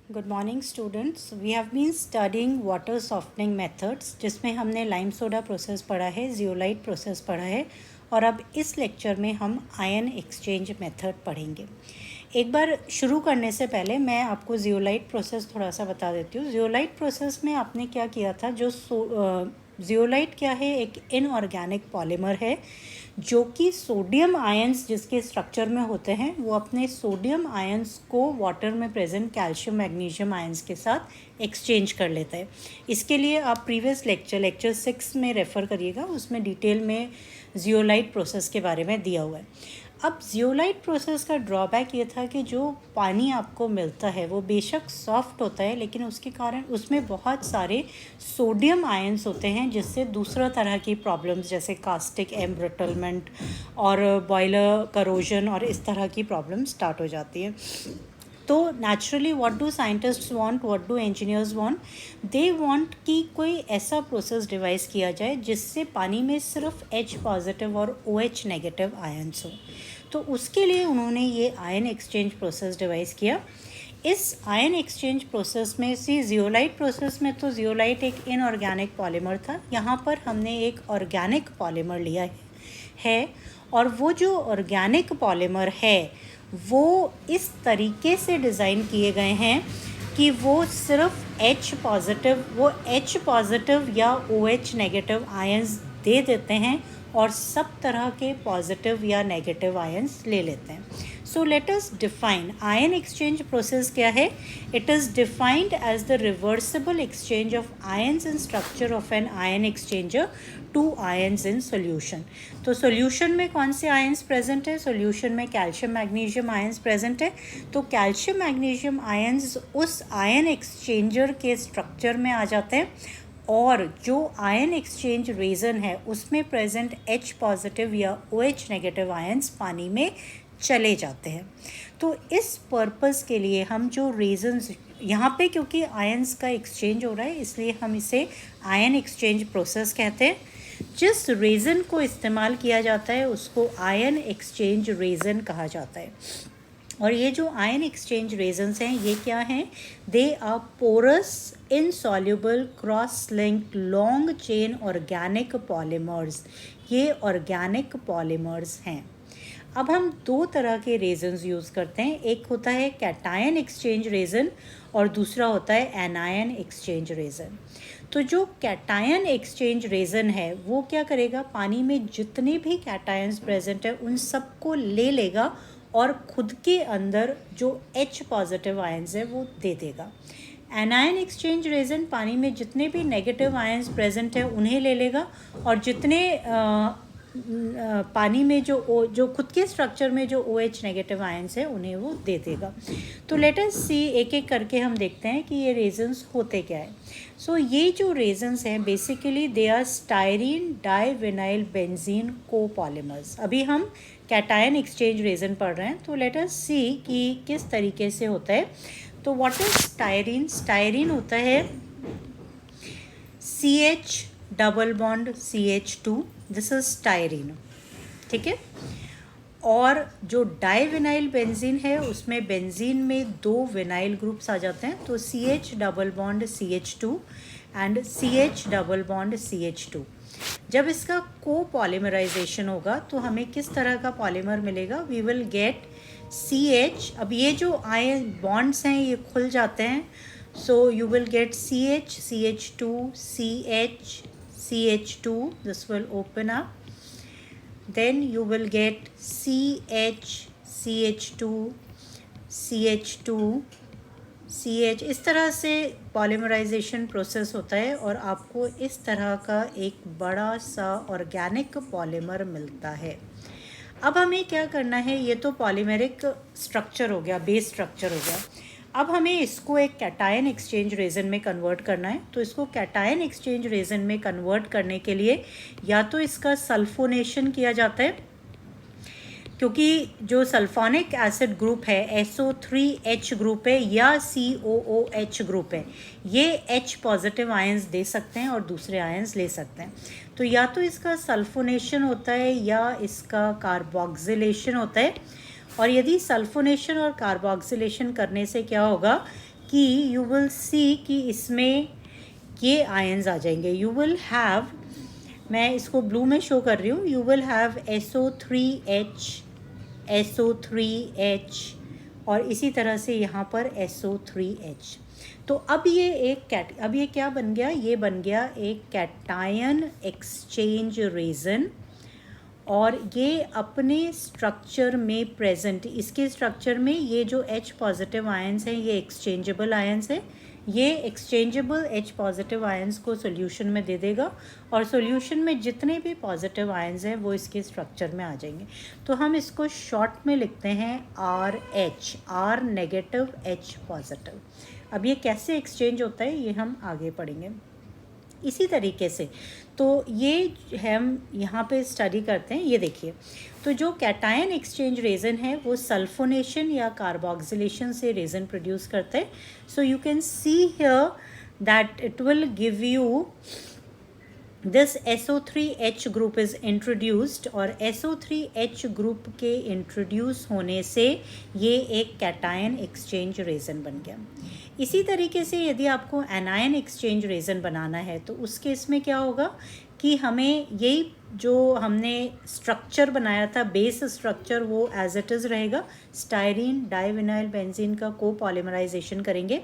Good morning students, we have been studying water softening methods, जिसमें हमने lime soda process पढ़ा है, zeolite process पढ़ा है और अब इस लेक्चर में हम आयन एक्सचेंज मेथड पढ़ेंगे। एक बार शुरू करने से पहले मैं आपको जियोलाइट प्रोसेस थोड़ा सा बता देती हूँ। जियोलाइट प्रोसेस में आपने क्या किया था, जियोलाइट क्या है, एक इनऑर्गेनिक पॉलीमर है जो कि सोडियम आयंस जिसके स्ट्रक्चर में होते हैं वो अपने सोडियम आयंस को वाटर में प्रेजेंट कैल्शियम मैग्नीशियम आयंस के साथ एक्सचेंज कर लेता है। इसके लिए आप प्रीवियस लेक्चर 6 में रेफ़र करिएगा, उसमें डिटेल में जियोलाइट प्रोसेस के बारे में दिया हुआ है। अब जियोलाइट प्रोसेस का ड्रॉबैक ये था कि जो पानी आपको मिलता है वो बेशक सॉफ्ट होता है, लेकिन उसके कारण उसमें बहुत सारे सोडियम आयंस होते हैं, जिससे दूसरा तरह की प्रॉब्लम्स जैसे कास्टिक एम्ब्रिटलमेंट और बॉयलर करोजन और इस तरह की प्रॉब्लम स्टार्ट हो जाती है। तो naturally what do scientists want, what do engineers want, they want कि कोई ऐसा प्रोसेस डिवाइस किया जाए जिससे पानी में सिर्फ H पॉजिटिव और OH नेगेटिव आयंस हो। तो उसके लिए उन्होंने ये आयन एक्सचेंज प्रोसेस डिवाइस किया। इस आयन एक्सचेंज प्रोसेस में जियोलाइट प्रोसेस में तो जियोलाइट एक इनऑर्गेनिक पॉलीमर था, यहाँ पर हमने एक ऑर्गेनिक पॉलीमर लिया है और वो जो ऑर्गेनिक पॉलीमर है वो इस तरीके से डिज़ाइन किए गए हैं कि वो सिर्फ H पॉजिटिव या OH नेगेटिव आयंस दे देते हैं और सब तरह के पॉजिटिव या नेगेटिव आयंस ले लेते हैं। So let us define ion exchange process क्या है। It is defined as the reversible exchange of ions in structure of an ion exchanger to ions in solution. तो सोल्यूशन में कौन से आयंस प्रेजेंट है? सोल्यूशन में कैल्शियम मैग्नीशियम आयंस प्रेजेंट है। तो कैल्शियम मैग्नीशियम आयंस उस आयन एक्सचेंजर के स्ट्रक्चर में आ जाते हैं और जो आयन एक्सचेंज रेजन है उसमें प्रेजेंट H पॉजिटिव या OH नेगेटिव आयंस पानी में चले जाते हैं। तो इस पर्पस के लिए हम जो रेजन्स यहाँ पे, क्योंकि आयंस का एक्सचेंज हो रहा है इसलिए हम इसे आयन एक्सचेंज प्रोसेस कहते हैं। जिस रेजन को इस्तेमाल किया जाता है उसको आयन एक्सचेंज रेजन कहा जाता है। और ये जो आयन एक्सचेंज रेजन्स हैं ये क्या हैं? They are porous insoluble cross linked long chain organic polymers. ये ऑर्गेनिक पॉलीमर्स हैं। अब हम दो तरह के रेजन्स यूज़ करते हैं, एक होता है कैटायन एक्सचेंज रेजन और दूसरा होता है एनायन एक्सचेंज रेजन। तो जो कैटायन एक्सचेंज रेजन है वो क्या करेगा, पानी में जितने भी कैटायंस प्रेजेंट है उन सबको ले लेगा और खुद के अंदर जो H पॉजिटिव आयंस है वो दे देगा। एनायन एक्सचेंज रेजन पानी में जितने भी नेगेटिव आयंस प्रेजेंट है उन्हें ले लेगा और जितने पानी में जो खुद के स्ट्रक्चर में जो OH नेगेटिव आयंस है उन्हें वो दे देगा। तो लेट अस सी, एक एक करके हम देखते हैं कि ये रेजन्स होते क्या है। सो ये जो रेजन्स हैं basically they are styrene divinyl benzene copolymers. अभी हम कैटायन एक्सचेंज रेजन पढ़ रहे हैं, तो लेट अस सी कि किस तरीके से होता है। तो व्हाट इज स्टायरीन? स्टायरीन होता है CH double bond CH2, this is styrene, ठीक है। और जो डाइविनाइल बेंजीन है उसमें बेंजीन में दो विनाइल ग्रुप्स आ जाते हैं, तो CH double bond CH2 and CH double bond CH2। जब इसका कोपॉलीमराइजेशन होगा तो हमें किस तरह का पॉलीमर मिलेगा? We will get CH। अब ये जो आयन बॉन्ड्स हैं ये खुल जाते हैं, so you will get CH CH2 CH CH2, this will open up, then you will get CH CH2 CH2 CH। इस तरह से पॉलीमराइजेशन प्रोसेस होता है और आपको इस तरह का एक बड़ा सा ऑर्गेनिक पॉलीमर मिलता है। अब हमें क्या करना है, ये तो पॉलीमेरिक स्ट्रक्चर हो गया, बेस स्ट्रक्चर हो गया। अब हमें इसको एक कैटायन एक्सचेंज रेजन में कन्वर्ट करना है। तो इसको कैटायन एक्सचेंज रेजन में कन्वर्ट करने के लिए या तो इसका सल्फोनेशन किया जाता है, क्योंकि जो सल्फोनिक एसिड ग्रुप है SO3H ग्रुप है या COOH ग्रुप है, ये H पॉजिटिव आयंस दे सकते हैं और दूसरे आयंस ले सकते हैं। तो या तो इसका सल्फोनेशन होता है या इसका कार्बोक्सिलेशन होता है। और यदि सल्फोनेशन और कार्बोक्सिलेशन करने से क्या होगा कि यू विल सी कि इसमें ये आयंस आ जाएंगे. यू विल हैव, मैं इसको ब्लू में शो कर रही हूँ, you will have SO3H, SO3H और इसी तरह से यहाँ पर SO3H. तो अब ये अब ये क्या बन गया, ये बन गया एक कैटायन एक्सचेंज रेजन. और ये अपने स्ट्रक्चर में प्रेजेंट, इसके स्ट्रक्चर में ये जो H पॉजिटिव आयंस हैं ये एक्सचेंजेबल आयंस है. ये एक्सचेंजेबल H पॉजिटिव आयंस को सॉल्यूशन में दे देगा और सॉल्यूशन में जितने भी पॉजिटिव आयंस हैं वो इसके स्ट्रक्चर में आ जाएंगे. तो हम इसको शॉर्ट में लिखते हैं RH, R negative H positive. अब ये कैसे एक्सचेंज होता है ये हम आगे पढ़ेंगे. इसी तरीके से तो ये हम यहाँ पे स्टडी करते हैं. ये देखिए, तो जो कैटायन एक्सचेंज रेजन है वो सल्फोनेशन या कार्बोक्सिलेशन से रेजन प्रोड्यूस करता है. So you can see here that it will give you this SO3H group is introduced और SO3H ग्रुप के इंट्रोड्यूस होने से ये एक कैटायन एक्सचेंज रेजन बन गया. इसी तरीके से यदि आपको एनायन एक्सचेंज रेजन बनाना है तो उस केस में क्या होगा कि हमें यही जो हमने स्ट्रक्चर बनाया था, बेस स्ट्रक्चर, वो एज इट इज़ रहेगा. स्टायरीन डाइविनाइल बेंजीन का कोपॉलीमराइजेशन करेंगे.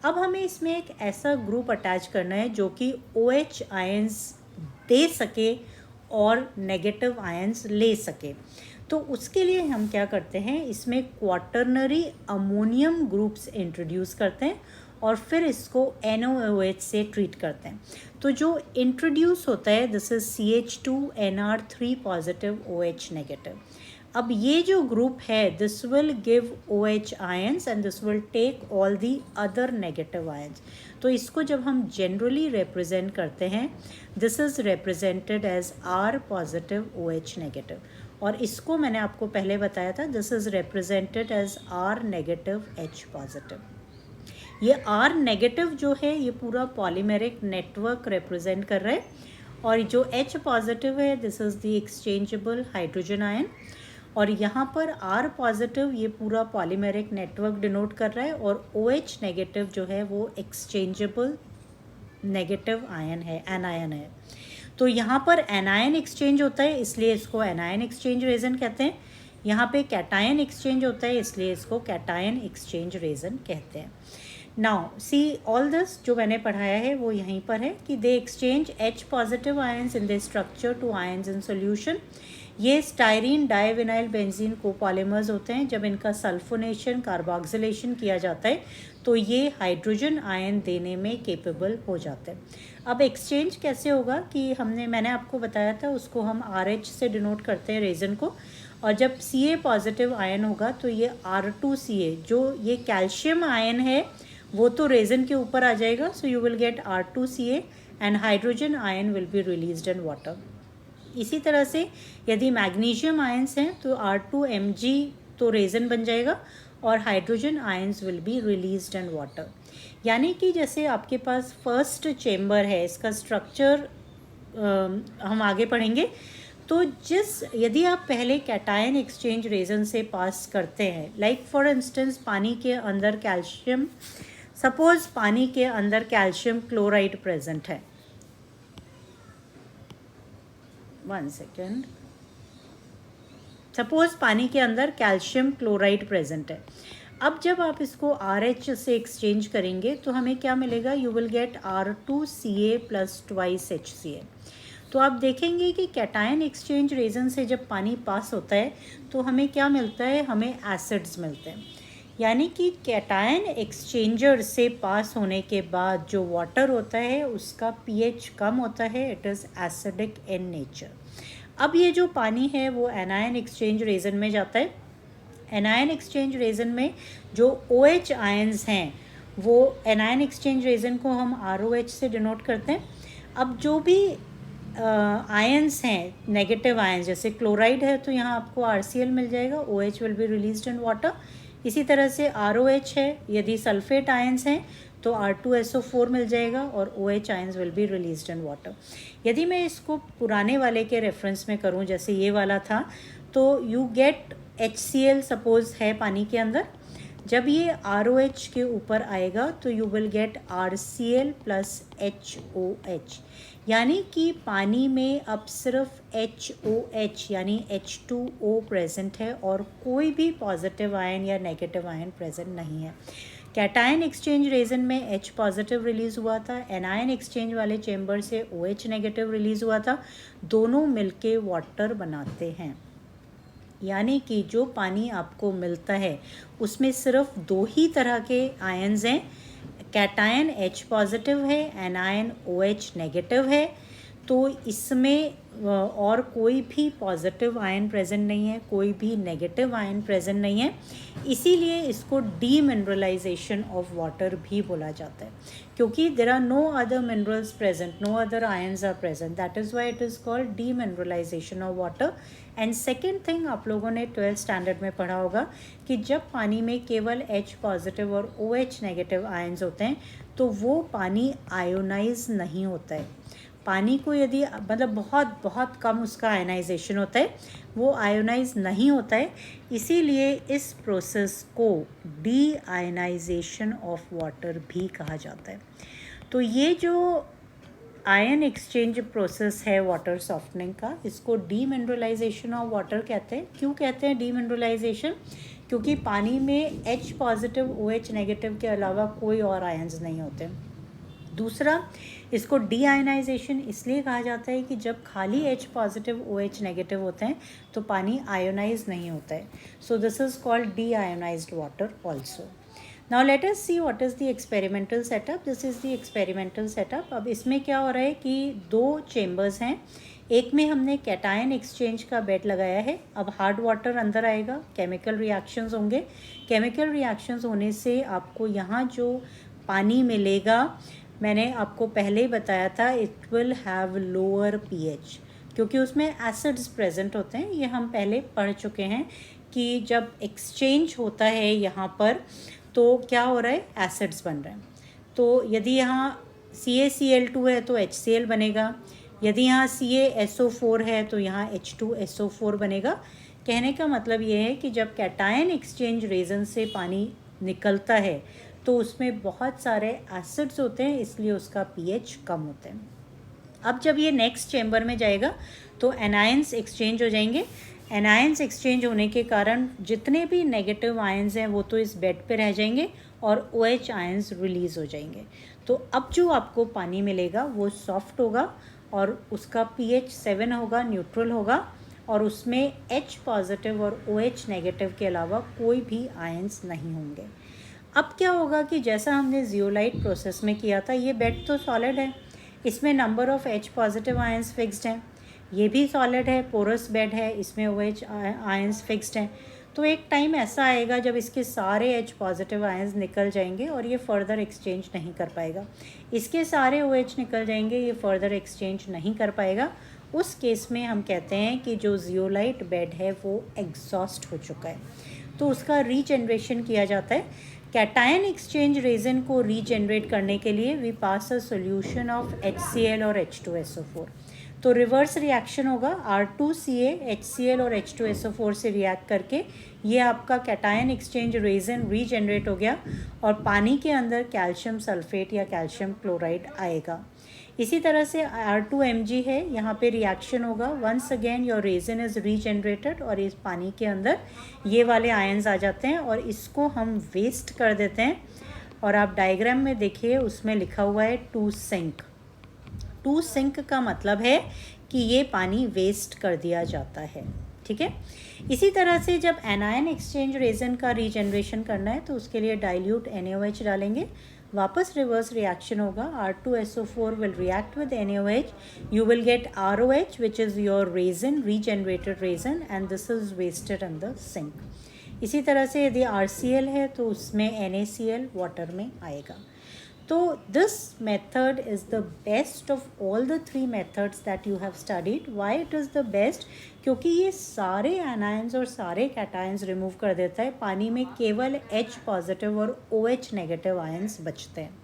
अब हमें इसमें एक ऐसा ग्रुप अटैच करना है जो कि OH आयंस दे सके और नेगेटिव आयंस ले सके. तो उसके लिए हम क्या करते हैं, इसमें क्वाटर्नरी अमोनियम ग्रुप्स इंट्रोड्यूस करते हैं और फिर इसको NaOH से ट्रीट करते हैं. तो जो इंट्रोड्यूस होता है this is CH2NR3 positive OH negative. अब ये जो ग्रुप है this will give OH ions and this will take all the other negative ions. तो इसको जब हम जनरली रिप्रेजेंट करते हैं this is represented as R positive OH negative. और इसको मैंने आपको पहले बताया था this is represented as R negative H positive. ये R नेगेटिव जो है ये पूरा पॉलीमेरिक नेटवर्क रिप्रेजेंट कर रहा है और जो H पॉजिटिव है this is the exchangeable hydrogen ion और यहाँ पर R पॉजिटिव ये पूरा पॉलीमेरिक नेटवर्क डिनोट कर रहा है और OH नेगेटिव जो है वो एक्सचेंजेबल नेगेटिव आयन है, एनायन है. तो यहाँ पर एनायन एक्सचेंज होता है इसलिए इसको एनायन एक्सचेंज रेजन कहते हैं. यहाँ पे कैटायन एक्सचेंज होता है इसलिए इसको कैटायन एक्सचेंज रेजन कहते हैं. नाउ सी ऑल दिस जो मैंने पढ़ाया है वो यहीं पर है कि they exchange H positive ions in the structure to ions in solution. ये स्टायरीन डाइविनाइल बेंजीन कोपॉलीमर्स होते हैं. जब इनका सल्फोनेशन कार्बोक्सिलेशन किया जाता है तो ये हाइड्रोजन आयन देने में केपेबल हो जाते हैं. अब एक्सचेंज कैसे होगा कि मैंने आपको बताया था उसको हम RH से डिनोट करते हैं रेजन को और जब Ca पॉजिटिव आयन होगा तो ये R2Ca जो ये कैल्शियम आयन है वो तो रेजन के ऊपर आ जाएगा. So you will get R2Ca and hydrogen ion will be released in water. इसी तरह से यदि मैग्नीशियम आयंस हैं तो R2Mg तो रेजन बन जाएगा और hydrogen ions will be released in water. यानी कि जैसे आपके पास फर्स्ट चेम्बर है, इसका स्ट्रक्चर हम आगे पढ़ेंगे. तो यदि आप पहले कैटायन एक्सचेंज रेजन से पास करते हैं, लाइक फॉर इंस्टेंस पानी के अंदर कैल्शियम, सपोज पानी के अंदर कैल्शियम क्लोराइड प्रेजेंट है. 1 सेकेंड. सपोज पानी के अंदर कैल्शियम क्लोराइड प्रेजेंट है. अब जब आप इसको RH से एक्सचेंज करेंगे तो हमें क्या मिलेगा, you will get R2Ca plus twice HCl. तो आप देखेंगे कि कैटायन एक्सचेंज रेजन से जब पानी पास होता है तो हमें क्या मिलता है, हमें एसिड्स मिलते हैं. यानी कि कैटायन एक्सचेंजर से पास होने के बाद जो वाटर होता है उसका pH कम होता है, it is acidic in nature. अब ये जो पानी है वो एनायन एक्सचेंज रेजन में जाता है. एनायन एक्सचेंज रेजन में जो OH आयंस हैं वो एनायन एक्सचेंज रेजन को हम ROH से डिनोट करते हैं. अब जो भी आयंस हैं नेगेटिव आयंस, जैसे क्लोराइड है तो यहाँ आपको RCl मिल जाएगा, OH will be released in water. इसी तरह से ROH है, यदि सल्फेट आयंस हैं तो R2SO4 मिल जाएगा और OH ions will be released in water. यदि मैं इसको पुराने वाले के रेफरेंस में करूं जैसे ये वाला था तो यू गेट HCl सपोज है पानी के अंदर, जब ये ROH के ऊपर आएगा तो you will get RCl plus HOH, यानी कि पानी में अब सिर्फ HOH यानी H2O प्रेजेंट है और कोई भी पॉजिटिव आयन या नेगेटिव आयन प्रेजेंट नहीं है। कैटायन एक्सचेंज रीजन में H पॉजिटिव रिलीज़ हुआ था, एनायन एक्सचेंज वाले चेंबर से OH नेगेटिव रिलीज़ हुआ था, दोनों मिलके वाटर बनाते हैं। यानी कि जो पानी आपको मिलता है उसमें सिर्फ दो ही तरह के आयन्स हैं, कैटायन H पॉजिटिव है, एनायन OH नेगेटिव है। तो इसमें और कोई भी पॉजिटिव आयन प्रेजेंट नहीं है, कोई भी नेगेटिव आयन प्रेजेंट नहीं है, इसीलिए इसको डीमिनरलाइजेशन ऑफ वाटर भी बोला जाता है, क्योंकि there are no other minerals present, no other ions are present, that is why it is called demineralisation of water. And second thing, आप लोगों ने 12th स्टैंडर्ड में पढ़ा होगा कि जब पानी में केवल H पॉजिटिव और OH नेगेटिव आयन्स होते हैं तो वो पानी आयोनाइज नहीं होता है। पानी को यदि मतलब बहुत बहुत कम उसका आयनाइजेशन होता है, वो आयोनाइज नहीं होता है, इसीलिए इस प्रोसेस को डी आयनाइजेशन ऑफ वाटर भी कहा जाता है। तो ये जो आयन एक्सचेंज प्रोसेस है वाटर सॉफ्टनिंग का, इसको डीमिनरलाइजेशन ऑफ वाटर कहते हैं। क्यों कहते हैं डीमिनरलाइजेशन? क्योंकि पानी में H पॉजिटिव OH नेगेटिव के अलावा कोई और आयन्स नहीं होते। दूसरा, इसको डी आयनाइजेशन इसलिए कहा जाता है कि जब खाली H पॉजिटिव OH नेगेटिव होते हैं तो पानी आयोनाइज नहीं होता है। सो this is called D ionised water also. Now let us see what is the experimental setup. This is the experimental setup. अब इसमें क्या हो रहा है कि दो चेम्बर्स हैं, एक में हमने कैटायन एक्सचेंज का बेड लगाया है। अब हार्ड वाटर अंदर आएगा, केमिकल रिएक्शंस होंगे, केमिकल रिएक्शंस होने से आपको यहाँ जो पानी मिलेगा, मैंने आपको पहले ही बताया था, it will have lower pH, क्योंकि उसमें एसिड्स प्रेजेंट होते हैं। ये हम पहले पढ़ चुके हैं कि जब एक्सचेंज होता है यहाँ पर तो क्या हो रहा है, एसिड्स बन रहे हैं। तो यदि यहाँ CaCl2 है तो HCl बनेगा, यदि यहाँ CaSO4 है तो यहाँ H2SO4 बनेगा। कहने का मतलब ये है कि जब कैटायन एक्सचेंज रीजन से पानी निकलता है तो उसमें बहुत सारे एसिड्स होते हैं, इसलिए उसका pH कम होता है। अब जब ये नेक्स्ट चेम्बर में जाएगा तो एनायंस एक्सचेंज हो जाएंगे। एनायंस एक्सचेंज होने के कारण जितने भी नेगेटिव आयंस हैं वो तो इस बेड पे रह जाएंगे और OH आयंस रिलीज़ हो जाएंगे। तो अब जो आपको पानी मिलेगा वो सॉफ्ट होगा और उसका pH 7 होगा, न्यूट्रल होगा, और उसमें H पॉजिटिव और OH नेगेटिव के अलावा कोई भी आयंस नहीं होंगे। अब क्या होगा कि जैसा हमने जियोलाइट प्रोसेस में किया था, ये बेड तो सॉलिड है, इसमें number of H positive ions fixed हैं, ये भी सॉलिड है, पोरस बेड है, इसमें OH आयंस फिक्स्ड हैं। तो एक टाइम ऐसा आएगा जब इसके सारे H पॉजिटिव आयंस निकल जाएंगे और ये फर्दर एक्सचेंज नहीं कर पाएगा, इसके सारे OH निकल जाएंगे, ये फर्दर एक्सचेंज नहीं कर पाएगा। उस केस में हम कहते हैं कि जो जियोलाइट बेड है वो एग्जॉस्ट हो चुका है, तो उसका रीजनरेशन किया जाता है। कैटायन एक्सचेंज रीजन को रीजनरेट करने के लिए we pass a solution of HCl और H2SO4। तो रिवर्स रिएक्शन होगा, R2Ca HCl और H2SO4 से रिएक्ट करके ये आपका कैटायन एक्सचेंज रीजन रीजनरेट हो गया और पानी के अंदर कैल्शियम सल्फेट या कैल्शियम क्लोराइड आएगा। इसी तरह से R2Mg है, यहाँ पे रिएक्शन होगा, once again your resin is regenerated और इस पानी के अंदर ये वाले आयंस आ जाते हैं और इसको हम वेस्ट कर देते हैं। और आप डायग्राम में देखिए, उसमें लिखा हुआ है टू सिंक। टू सिंक का मतलब है कि ये पानी वेस्ट कर दिया जाता है, ठीक है। इसी तरह से जब एनायन एक्सचेंज रेजन का रीजनरेशन करना है तो उसके लिए डाइल्यूट NaOH डालेंगे, वापस रिवर्स रिएक्शन होगा, R2SO4 will react with NaOH, you will get ROH which is your resin, regenerated resin, and this is wasted in the sink. इसी तरह से यदि RCl है तो उसमें NaCl वाटर में आएगा। तो this method is the best of all the 3 methods that you have studied. Y it is the best? क्योंकि ये सारे एनायंस और सारे कैटायंस रिमूव कर देता है, पानी में केवल H पॉजिटिव और OH नेगेटिव आयंस बचते हैं।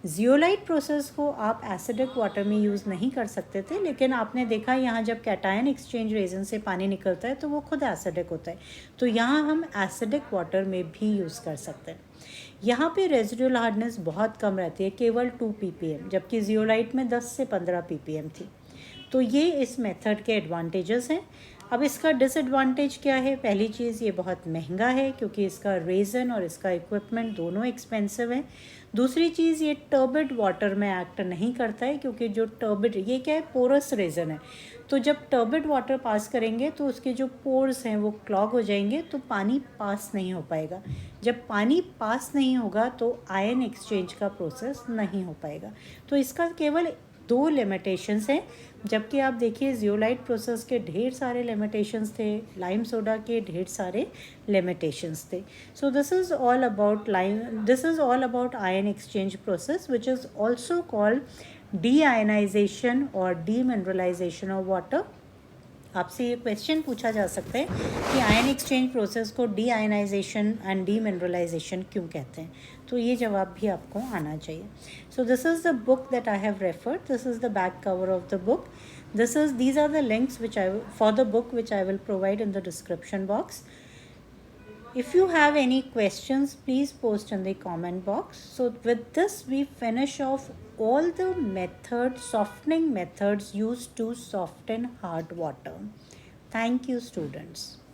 जियोलाइट प्रोसेस को आप एसिडिक वाटर में यूज़ नहीं कर सकते थे, लेकिन आपने देखा यहाँ जब कैटायन एक्सचेंज रेजन से पानी निकलता है तो वो खुद एसिडिक होता है, तो यहाँ हम एसिडिक वाटर में भी यूज़ कर सकते हैं। यहाँ पे रेजिडुअल हार्डनेस बहुत कम रहती है, केवल 2 ppm, जबकि जियोलाइट में 10 से 15 ppm थी। तो ये इस मेथड के एडवांटेजेस हैं। अब इसका डिसएडवांटेज क्या है? पहली चीज़, ये बहुत महंगा है क्योंकि इसका रेजन और इसका इक्विपमेंट दोनों एक्सपेंसिव हैं। दूसरी चीज़, ये टर्बिड वाटर में एक्ट नहीं करता है क्योंकि जो टर्बिड, ये क्या है, पोरस रेजन है, तो जब टर्बिड वाटर पास करेंगे तो उसके जो पोर्स हैं वो क्लॉग हो जाएंगे, तो पानी पास नहीं हो पाएगा। जब पानी पास नहीं होगा तो आयन एक्सचेंज का प्रोसेस नहीं हो पाएगा। तो इसका केवल 2 लिमिटेशंस हैं, जबकि आप देखिए जियोलाइट प्रोसेस के ढेर सारे लिमिटेशंस थे, लाइम सोडा के ढेर सारे लिमिटेशंस थे। So this is all about ion exchange process, which is also called deionization और डीमिनरलाइजेशन ऑफ वाटर। आपसे ये क्वेश्चन पूछा जा सकता है कि आयन एक्सचेंज प्रोसेस को डीआयनाइजेशन एंड डीमिनरलाइजेशन क्यों कहते हैं, तो ये जवाब भी आपको आना चाहिए। सो this is the book that I have referred, this is the back cover of the book, these are the links for the book which I will provide in the description box. If you have any questions, please post in the comment box. So with this we finish off all the softening methods used to soften hard water. Thank you, students.